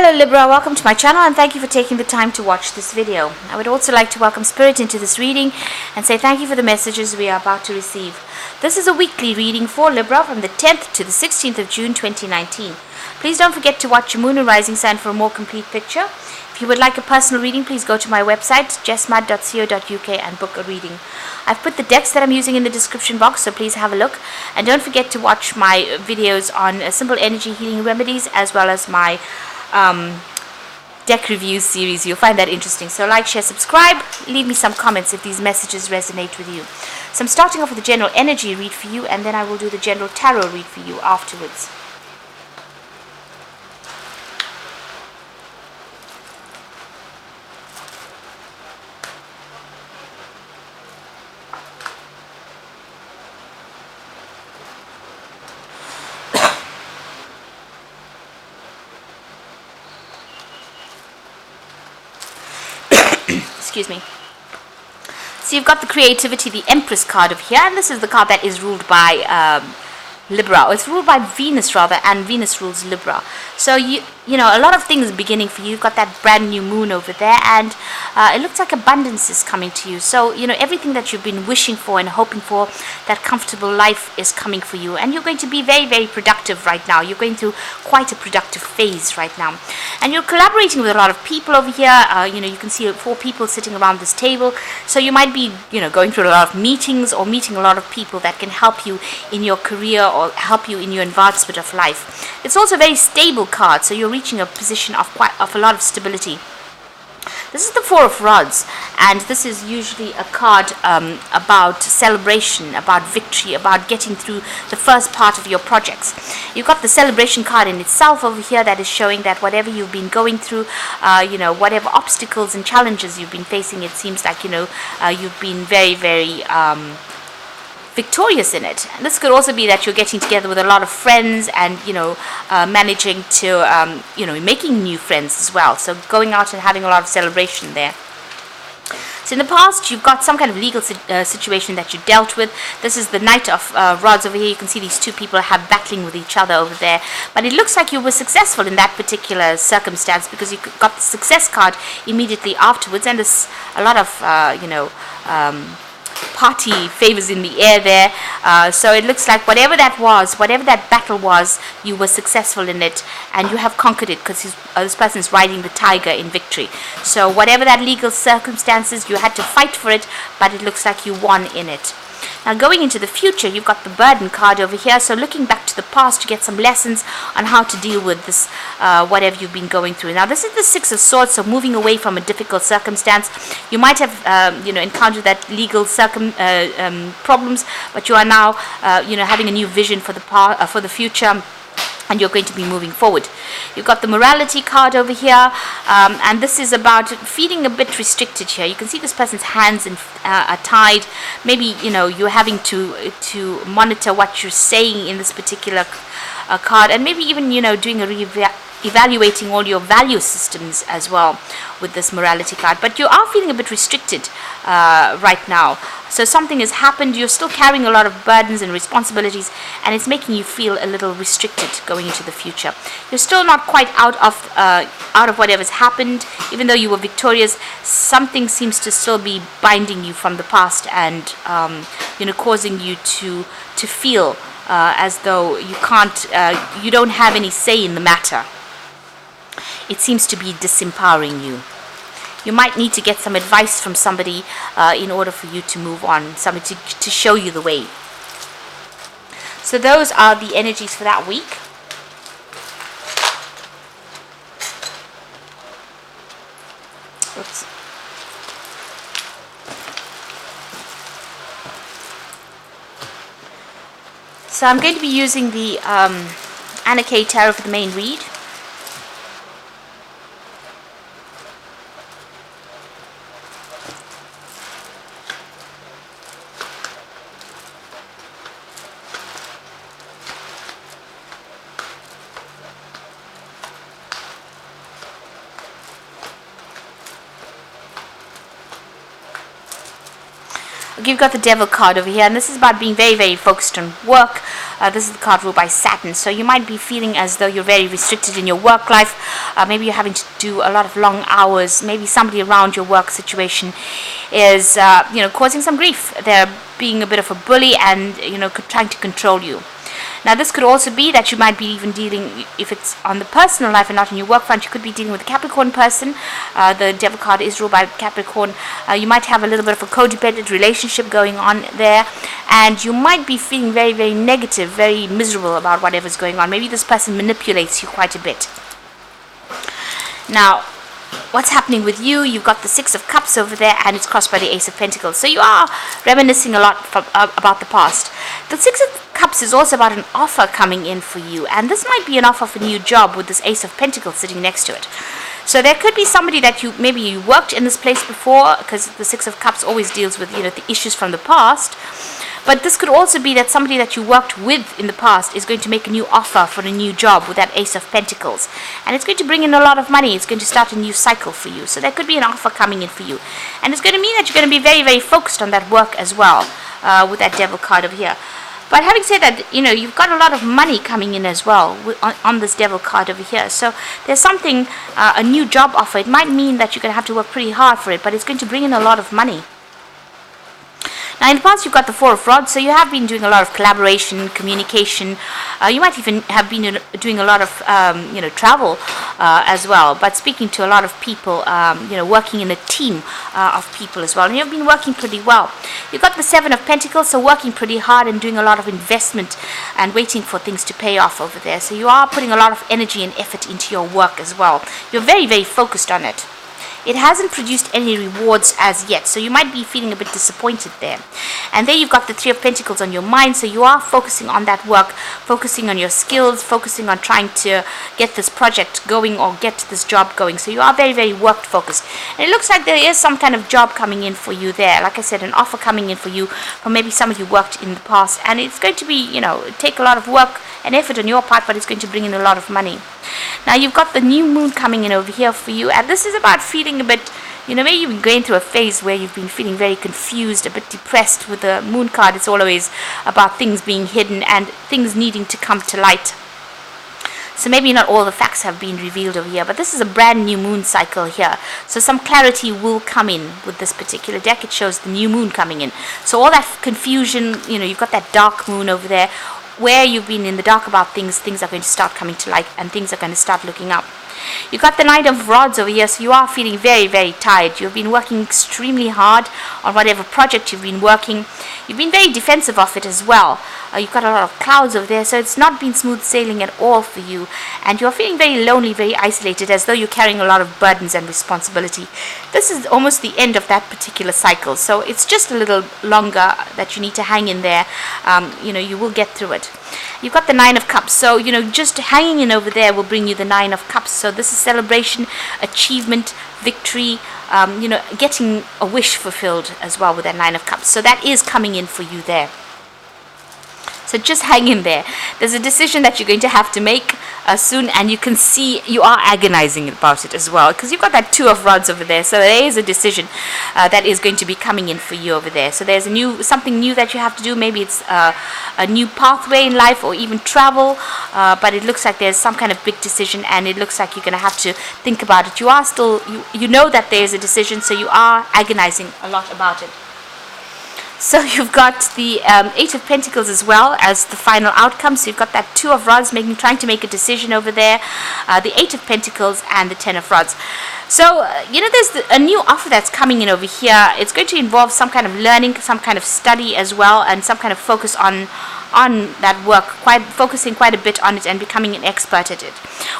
Hello Libra, welcome to my channel and thank you for taking the time to watch this video. I would also like to welcome Spirit into this reading and say thank you for the messages we are about to receive. This is a weekly reading for Libra from the 10th to the 16th of June 2019. Please don't forget to watch your moon and rising sign for a more complete picture. If you would like a personal reading, please go to my website jessmad.co.uk and book a reading. I've put the decks that I'm using in the description box, so please have a look. And don't forget to watch my videos on simple energy healing remedies as well as my deck reviews series. You'll find that interesting. So like, share, subscribe, leave me some comments if these messages resonate with you. So I'm starting off with the general energy read for you, and then I will do the general tarot read for you afterwards. Excuse me. So you've got the creativity, the Empress card over here, and this is the card that is ruled by Libra. It's ruled by Venus rather, and Venus rules Libra. So you know, a lot of things beginning for you. You've got that brand new moon over there, and it looks like abundance is coming to you. So you know, everything that you've been wishing for and hoping for, that comfortable life is coming for you, and you're going to be very, very productive right now. You're going through quite a productive phase right now, and you're collaborating with a lot of people over here. You know, you can see 4 people sitting around this table. So you might be, you know, going through a lot of meetings or meeting a lot of people that can help you in your career or help you in your advancement of life. It's also a very stable card, so you're reaching a position of a lot of stability. This is the 4 of Rods, and this is usually a card about celebration, about victory, about getting through the first part of your projects. You've got the celebration card in itself over here that is showing that whatever you've been going through, you know, whatever obstacles and challenges you've been facing, it seems like, you know, you've been very, very victorious in it. And this could also be that you're getting together with a lot of friends and, you know, managing to, you know, making new friends as well. So going out and having a lot of celebration there. So in the past, you've got some kind of legal situation that you dealt with. This is the Knight of Rods over here. You can see these 2 people have battling with each other over there. But it looks like you were successful in that particular circumstance because you got the success card immediately afterwards. And there's a lot of, you know, party favors in the air there. So it looks like whatever that was, whatever that battle was, you were successful in it and you have conquered it because this person is riding the tiger in victory. So whatever that legal circumstances, you had to fight for it, but it looks like you won in it. Now going into the future, you've got the burden card over here. So looking back to the past to get some lessons on how to deal with this, whatever you've been going through. Now this is the 6 of Swords, so moving away from a difficult circumstance. You might have, you know, encountered that legal problems, but you are now, you know, having a new vision for the future. And you're going to be moving forward. You've got the morality card over here, and this is about feeling a bit restricted here. You can see this person's hands are tied. Maybe, you know, you're having to monitor what you're saying in this particular card, and maybe even, you know, doing evaluating all your value systems as well with this morality card. But you are feeling a bit restricted right now. So something has happened, you're still carrying a lot of burdens and responsibilities, and it's making you feel a little restricted going into the future. You're still not quite out of whatever's happened. Even though you were victorious, something seems to still be binding you from the past and, you know, causing you to feel as though you can't, you don't have any say in the matter. It seems to be disempowering you. You might need to get some advice from somebody in order for you to move on, somebody to show you the way. So those are the energies for that week. Oops. So I'm going to be using the Anna K Tarot for the main read. you've got the Devil card over here, and this is about being very, very focused on work. This is the card ruled by Saturn, so you might be feeling as though you're very restricted in your work life. Maybe you're having to do a lot of long hours. Maybe somebody around your work situation is, causing some grief. They're being a bit of a bully and, trying to control you. Now, this could also be that you might be even dealing, if it's on the personal life and not in your work front, you could be dealing with a Capricorn person. The Devil card is ruled by Capricorn. You might have a little bit of a codependent relationship going on there, and you might be feeling very, very negative, very miserable about whatever's going on. Maybe this person manipulates you quite a bit. Now, what's happening with you? You've got the Six of Cups over there, and it's crossed by the Ace of Pentacles. So you are reminiscing a lot about the past. The Six of Cups is also about an offer coming in for you, and this might be an offer for a new job with this Ace of Pentacles sitting next to it. So there could be somebody that maybe you worked in this place before, because the Six of Cups always deals with the issues from the past. But this could also be that somebody that you worked with in the past is going to make a new offer for a new job with that Ace of Pentacles. And it's going to bring in a lot of money. It's going to start a new cycle for you. So there could be an offer coming in for you. And it's going to mean that you're going to be very, very focused on that work as well, with that Devil card over here. But having said that, you've got a lot of money coming in as well on this Devil card over here. So there's something, a new job offer. It might mean that you're going to have to work pretty hard for it, but it's going to bring in a lot of money. Now, in the past, you've got the Four of Rods, so you have been doing a lot of collaboration, communication. You might even have been doing a lot of, travel as well, but speaking to a lot of people, working in a team of people as well. And you've been working pretty well. You've got the Seven of Pentacles, so working pretty hard and doing a lot of investment and waiting for things to pay off over there. So you are putting a lot of energy and effort into your work as well. You're very, very focused on it. It hasn't produced any rewards as yet, so you might be feeling a bit disappointed there. And there you've got the Three of Pentacles on your mind, so you are focusing on that work, focusing on your skills, focusing on trying to get this project going or get this job going. So you are very, very work focused. And it looks like there is some kind of job coming in for you there. Like I said, an offer coming in for you from maybe somebody you worked in the past. And it's going to be, take a lot of work and effort on your part, but it's going to bring in a lot of money. Now you've got the new moon coming in over here for you, and this is about feeling a bit, maybe you've been going through a phase where you've been feeling very confused, a bit depressed. With the moon card, it's always about things being hidden and things needing to come to light. So maybe not all the facts have been revealed over here, but this is a brand new moon cycle here. So some clarity will come in with this particular deck. It shows the new moon coming in. So all that confusion, you've got that dark moon over there. Where you've been in the dark about things are going to start coming to light, and things are going to start looking up. You've got the Knight of Rods over here, so you are feeling very, very tired. You've been working extremely hard on whatever project you've been working. You've been very defensive of it as well. You've got a lot of clouds over there, so it's not been smooth sailing at all for you. And you're feeling very lonely, very isolated, as though you're carrying a lot of burdens and responsibility. This is almost the end of that particular cycle, so it's just a little longer that you need to hang in there. You will get through it. You've got the Nine of Cups, so just hanging in over there will bring you the Nine of Cups. So this is celebration, achievement, victory, getting a wish fulfilled as well with that Nine of Cups. So that is coming in for you there. So just hang in there. There's a decision that you're going to have to make soon, and you can see you are agonizing about it as well, because you've got that Two of Rods over there. So there is a decision that is going to be coming in for you over there. So there's something new that you have to do. Maybe it's a new pathway in life, or even travel, but it looks like there's some kind of big decision, and it looks like you're going to have to think about it. You are still, you know that there's a decision, so you are agonizing a lot about it. So you've got the Eight of Pentacles as well as the final outcome. So you've got that Two of Rods trying to make a decision over there, the Eight of Pentacles and the Ten of Rods. So, there's a new offer that's coming in over here. It's going to involve some kind of learning, some kind of study as well, and some kind of focus on that work, focusing quite a bit on it and becoming an expert at it.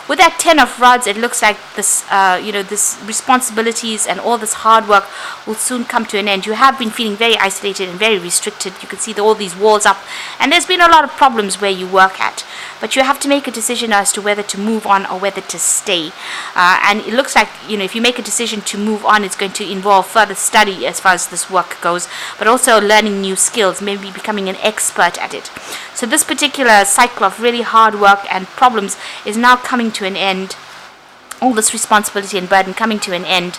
With that Ten of Rods, it looks like this, this responsibilities and all this hard work will soon come to an end. You have been feeling very isolated and very restricted. You can see all these walls up, and there's been a lot of problems where you work at. But you have to make a decision as to whether to move on or whether to stay. And it looks like, if you make a decision to move on, it's going to involve further study as far as this work goes, but also learning new skills, maybe becoming an expert at it. So this particular cycle of really hard work and problems is now coming to an end. all this responsibility and burden coming to an end,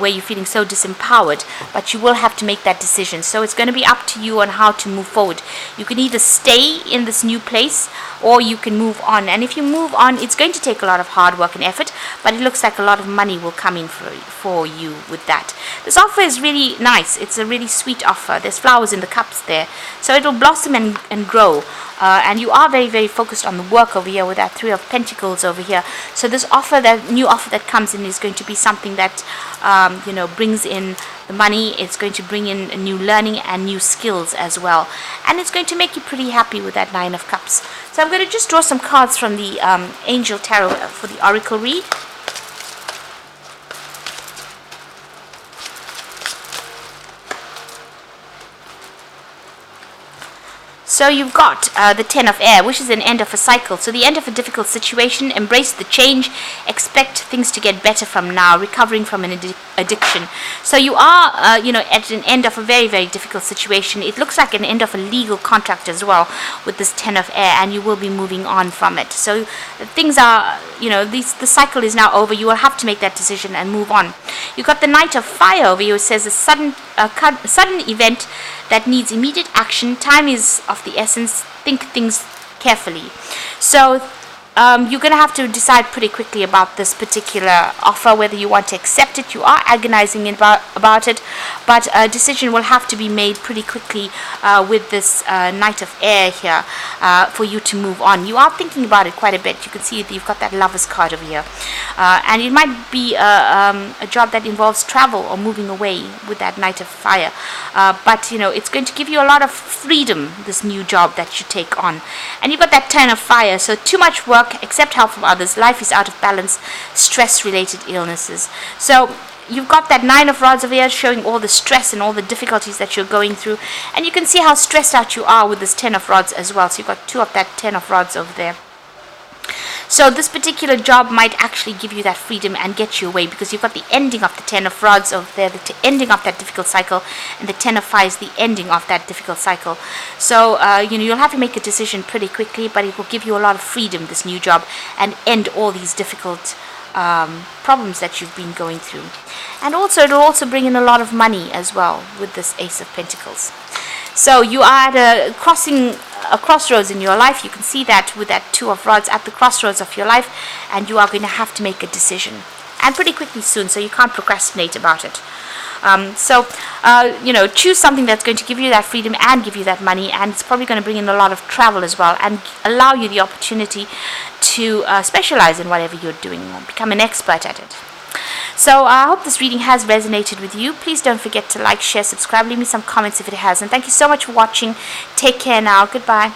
where you're feeling so disempowered, but you will have to make that decision. So it's going to be up to you on how to move forward. You can either stay in this new place or you can move on. And if you move on, it's going to take a lot of hard work and effort, but it looks like a lot of money will come in for you with that. This offer is really nice. It's a really sweet offer. There's flowers in the cups there, so it'll blossom and grow. And you are very, very focused on the work over here with that Three of Pentacles over here. So this offer, that new offer that comes in, is going to be something that brings in the money. It's going to bring in a new learning and new skills as well, and it's going to make you pretty happy with that Nine of Cups. So I'm going to just draw some cards from the Angel Tarot for the Oracle read. So you've got the Ten of Air, which is an end of a cycle. So the end of a difficult situation, embrace the change, expect things to get better from now, recovering from an addiction. So you are, at an end of a very, very difficult situation. It looks like an end of a legal contract as well with this Ten of Air, and you will be moving on from it. So things are, the cycle is now over. You will have to make that decision and move on. You've got the Knight of Fire over here. It says a sudden event that needs immediate action. Time is of the essence. Think things carefully. So you're going to have to decide pretty quickly about this particular offer, whether you want to accept it. You are agonizing about it, but a decision will have to be made pretty quickly with this Knight of Air here for you to move on. You are thinking about it quite a bit. You can see that you've got that Lover's card over here, and it might be a job that involves travel or moving away with that Knight of Fire, but it's going to give you a lot of freedom, this new job that you take on. And you've got that Ten of Fire, so too much work, accept help from others, life is out of balance, stress-related illnesses. So you've got that Nine of Rods over here showing all the stress and all the difficulties that you're going through, and you can see how stressed out you are with this Ten of Rods as well. So you've got two of that Ten of Rods over there. So this particular job might actually give you that freedom and get you away, because you've got the ending of the Ten of Rods over there, the ending of that difficult cycle, and the Ten of Fire is the ending of that difficult cycle. So you'll have to make a decision pretty quickly, but it will give you a lot of freedom, this new job, and end all these difficult problems that you've been going through. And also it'll also bring in a lot of money as well with this Ace of Pentacles. So you are at a crossroads in your life. You can see that with that Two of Rods, at the crossroads of your life, and you are going to have to make a decision, and pretty quickly soon, so you can't procrastinate about it. Choose something that's going to give you that freedom and give you that money, and it's probably going to bring in a lot of travel as well, and allow you the opportunity to specialize in whatever you're doing or become an expert at it. So I hope this reading has resonated with you. Please don't forget to like, share, subscribe, leave me some comments if it has. And thank you so much for watching. Take care now. Goodbye.